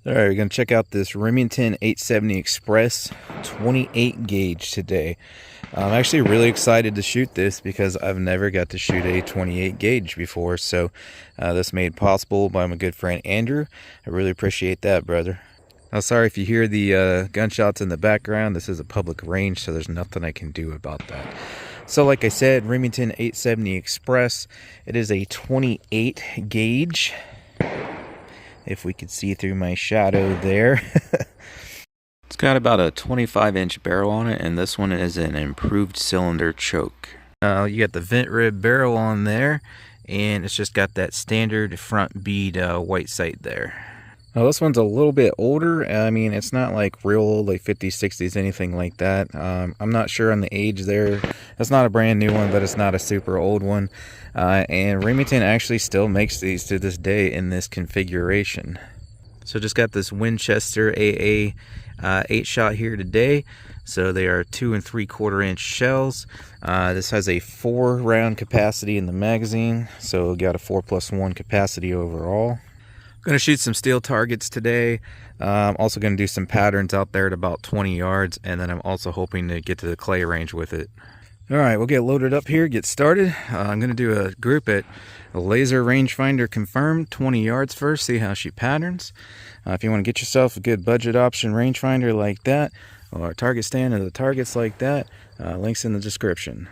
All right, we're going to check out this Remington 870 Express 28 gauge today. I'm actually really excited to shoot this because I've never got to shoot a 28 gauge before. So this made possible by my good friend Andrew. I really appreciate that, brother. Sorry if you hear the gunshots in the background. This is a public range, so there's nothing I can do about that. So like I said, Remington 870 Express. It is a 28 gauge. If we could see through my shadow there. It's got about a 25-inch barrel on it, and this one is an improved cylinder choke. You got the vent rib barrel on there, and it's just got that standard front bead white sight there. Now this one's a little bit older. I mean, it's not like real old, like 50s, 60s, anything like that. I'm not sure on the age there. It's not a brand new one, but it's not a super old one. And Remington actually still makes these to this day in this configuration. So just got this Winchester AA 8-shot here today. So they are 2 3/4 inch shells. This has a 4-round capacity in the magazine. So got a 4+1 capacity overall. Going to shoot some steel targets today. I'm also going to do some patterns out there at about 20 yards, and then I'm also hoping to get to the clay range with it. All right, we'll get loaded up here, get started. I'm going to do a group at a laser rangefinder confirmed, 20 yards first, see how she patterns. If you want to get yourself a good budget option rangefinder like that, or a target stand of the targets like that, links in the description.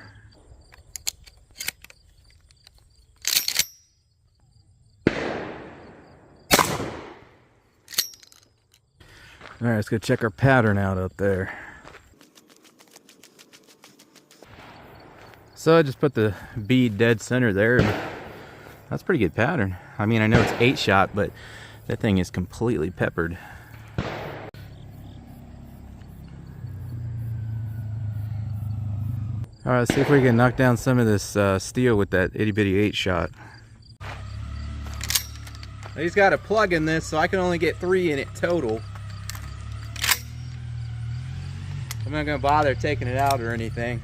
All right, let's go check our pattern out up there. So I just put the bead dead center there. That's a pretty good pattern. I mean, I know it's 8-shot, but that thing is completely peppered. All right, let's see if we can knock down some of this steel with that itty bitty 8-shot. He's got a plug in this, so I can only get 3 in it total. I'm not gonna bother taking it out or anything.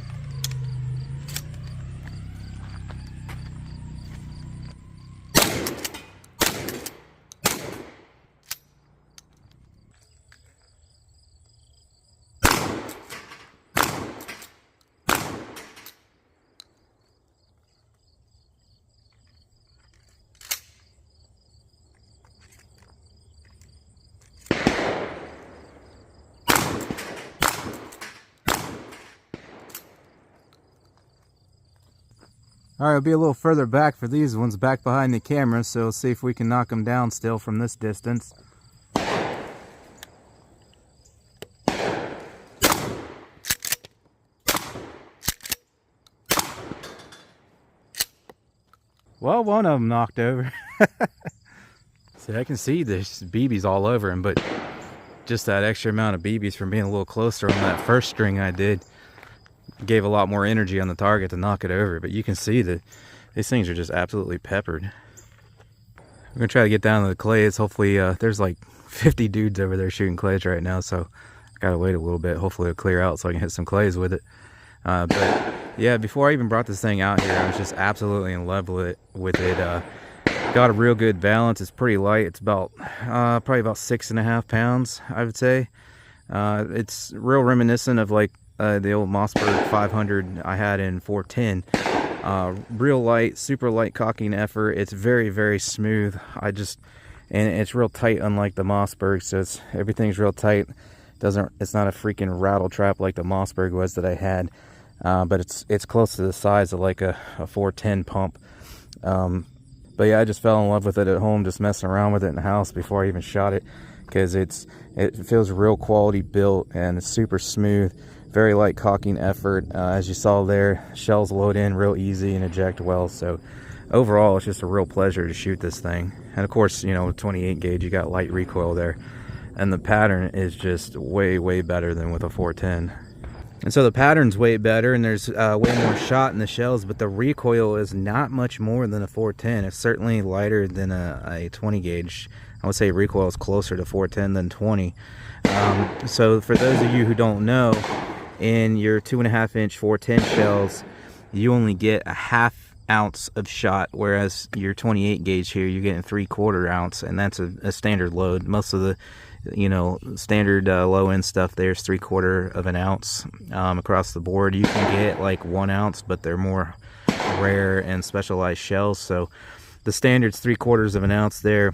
All right, I'll be a little further back for these ones, back behind the camera, so see if we can knock them down still from this distance. Well, one of them knocked over. See, I can see there's BBs all over him, but just that extra amount of BBs from being a little closer on that first string I did gave a lot more energy on the target to knock it over. But you can see that these things are just absolutely peppered. I'm gonna try to get down to the clays. Hopefully there's like 50 dudes over there shooting clays right now, so I gotta wait a little bit. Hopefully it'll clear out so I can hit some clays with it. But yeah, before I even brought this thing out here, I was just absolutely in love with it. Got a real good balance. It's pretty light. It's about probably about 6.5 pounds, I would say. It's real reminiscent of like the old Mossberg 500 I had in 410. Real light, super light cocking effort. It's very, very smooth. And it's real tight, unlike the Mossberg. So everything's real tight. It's not a freaking rattle trap like the Mossberg was that I had. But it's close to the size of like a 410 pump. But yeah, I just fell in love with it at home, just messing around with it in the house before I even shot it, because it feels real quality built, and it's super smooth. Very light cocking effort. As you saw there, shells load in real easy and eject well. So overall, it's just a real pleasure to shoot this thing. And of course, you know, 28 gauge, you got light recoil there, and the pattern is just way, way better than with a 410. And so the pattern's way better, and there's way more shot in the shells, but the recoil is not much more than a 410. It's certainly lighter than a 20 gauge. I would say recoil is closer to 410 than 20. So for those of you who don't know, in your 2.5-inch 410 shells, you only get a 1/2 ounce of shot, whereas your 28 gauge here, you're getting 3/4 ounce, and that's a standard load. Most of the, you know, standard low end stuff there's 3/4 of an ounce across the board. You can get like 1 ounce, but they're more rare and specialized shells. So the standard's 3/4 of an ounce there.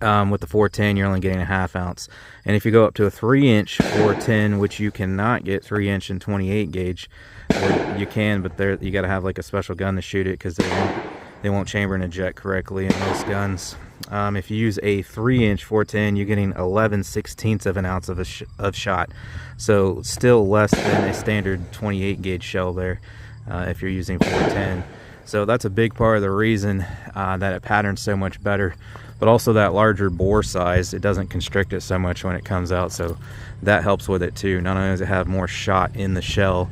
With the 410, you're only getting a 1/2 ounce. And if you go up to a 3-inch 410, which you cannot get 3-inch and 28 gauge, or you can, but there you got to have like a special gun to shoot it, because they won't chamber and eject correctly in most guns. If you use a 3-inch 410, you're getting 11/16 of an ounce of shot. So still less than a standard 28 gauge shell there if you're using 410. So that's a big part of the reason that it patterns so much better. But also that larger bore size, it doesn't constrict it so much when it comes out, so that helps with it too. Not only does it have more shot in the shell,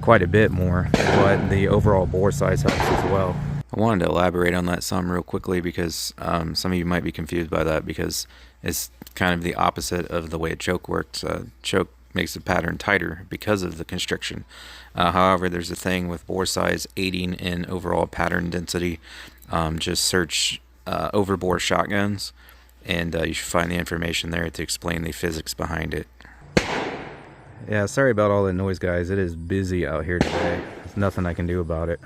quite a bit more, but the overall bore size helps as well. I wanted to elaborate on that some real quickly, because some of you might be confused by that, because it's kind of the opposite of the way a choke works. Choke makes the pattern tighter because of the constriction. However, there's a thing with bore size aiding in overall pattern density. Just search overbore shotguns, and you should find the information there to explain the physics behind it. Yeah, sorry about all the noise, guys. It is busy out here today. There's nothing I can do about it.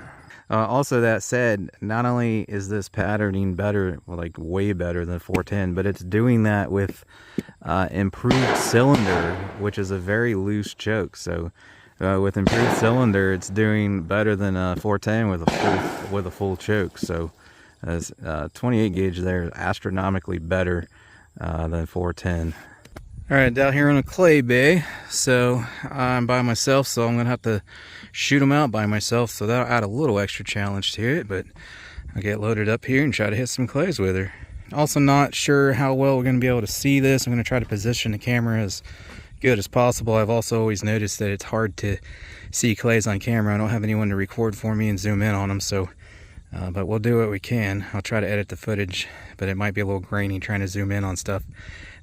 Also, that said, not only is this patterning better, like way better than 410, but it's doing that with improved cylinder, which is a very loose choke. So with improved cylinder, it's doing better than 410 with a full choke. So 28 gauge there is astronomically better than 410. All right, down here on a clay bay, so I'm by myself, so I'm gonna have to shoot them out by myself, so that'll add a little extra challenge to it, but I'll get loaded up here and try to hit some clays with her. Also not sure how well we're gonna be able to see this. I'm gonna try to position the camera as good as possible. I've also always noticed that it's hard to see clays on camera. I don't have anyone to record for me and zoom in on them, so but we'll do what we can. I'll try to edit the footage, but it might be a little grainy trying to zoom in on stuff.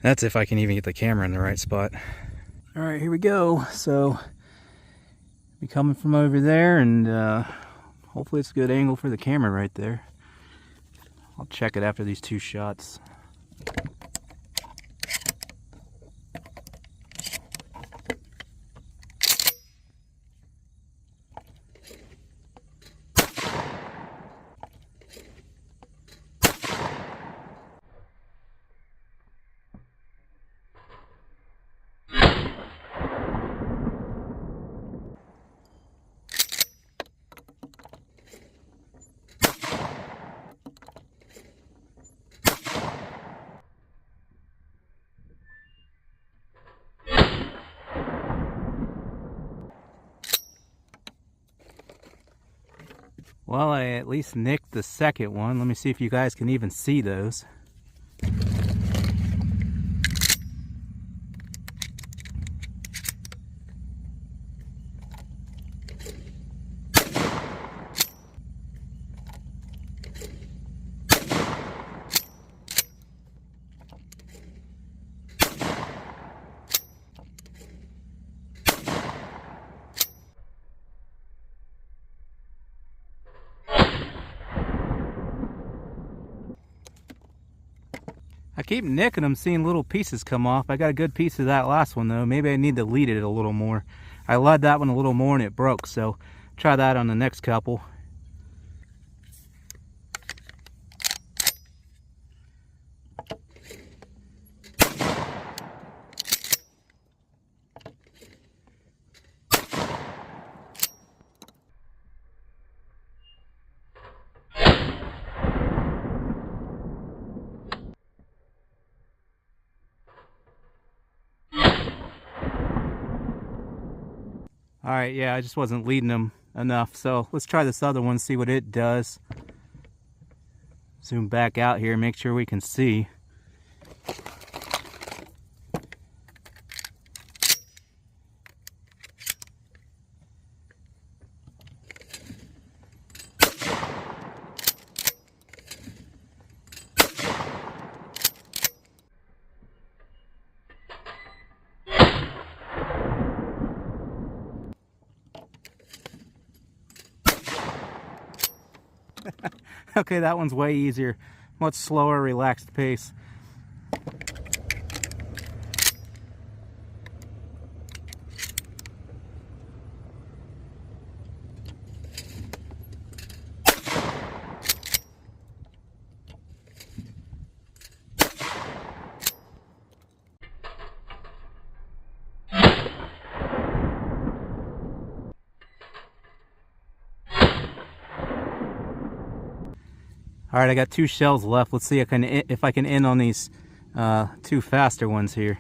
That's if I can even get the camera in the right spot. All right, here we go. So, be coming from over there, and hopefully it's a good angle for the camera right there. I'll check it after these 2 shots. Well, I at least nicked the second one. Let me see if you guys can even see those. I keep nicking them, seeing little pieces come off. I got a good piece of that last one though. Maybe I need to lead it a little more. I led that one a little more and it broke, so try that on the next couple. All right, yeah, I just wasn't leading them enough. So let's try this other one, see what it does. Zoom back out here, make sure we can see. Okay, that one's way easier. Much slower, relaxed pace. All right, I got 2 shells left. Let's see if I can end on these 2 faster ones here.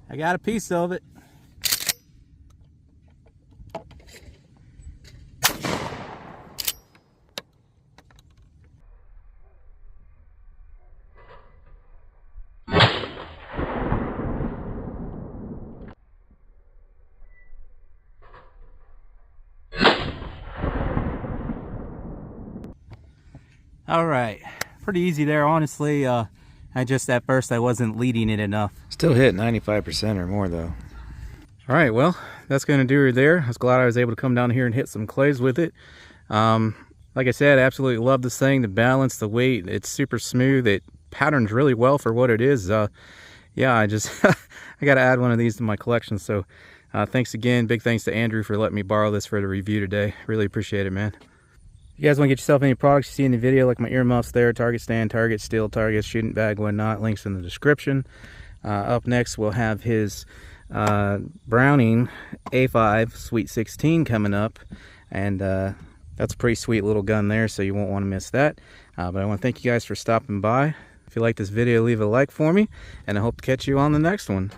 I got a piece of it. All right, pretty easy there, honestly. I just, at first, I wasn't leading it enough. Still hit 95% or more though. All right, well, that's going to do it there. I was glad I was able to come down here and hit some clays with it. Like I said, I absolutely love this thing. The balance, the weight, it's super smooth. It patterns really well for what it is. Yeah, I got to add one of these to my collection. So thanks again. Big thanks to Andrew for letting me borrow this for the review today. Really appreciate it, man. If you guys want to get yourself any products you see in the video, like my earmuffs there, target stand, target steel, target, shooting bag, whatnot, links in the description. Up next, we'll have his Browning A5 Sweet 16 coming up. And that's a pretty sweet little gun there, so you won't want to miss that. But I want to thank you guys for stopping by. If you like this video, leave a like for me, and I hope to catch you on the next one.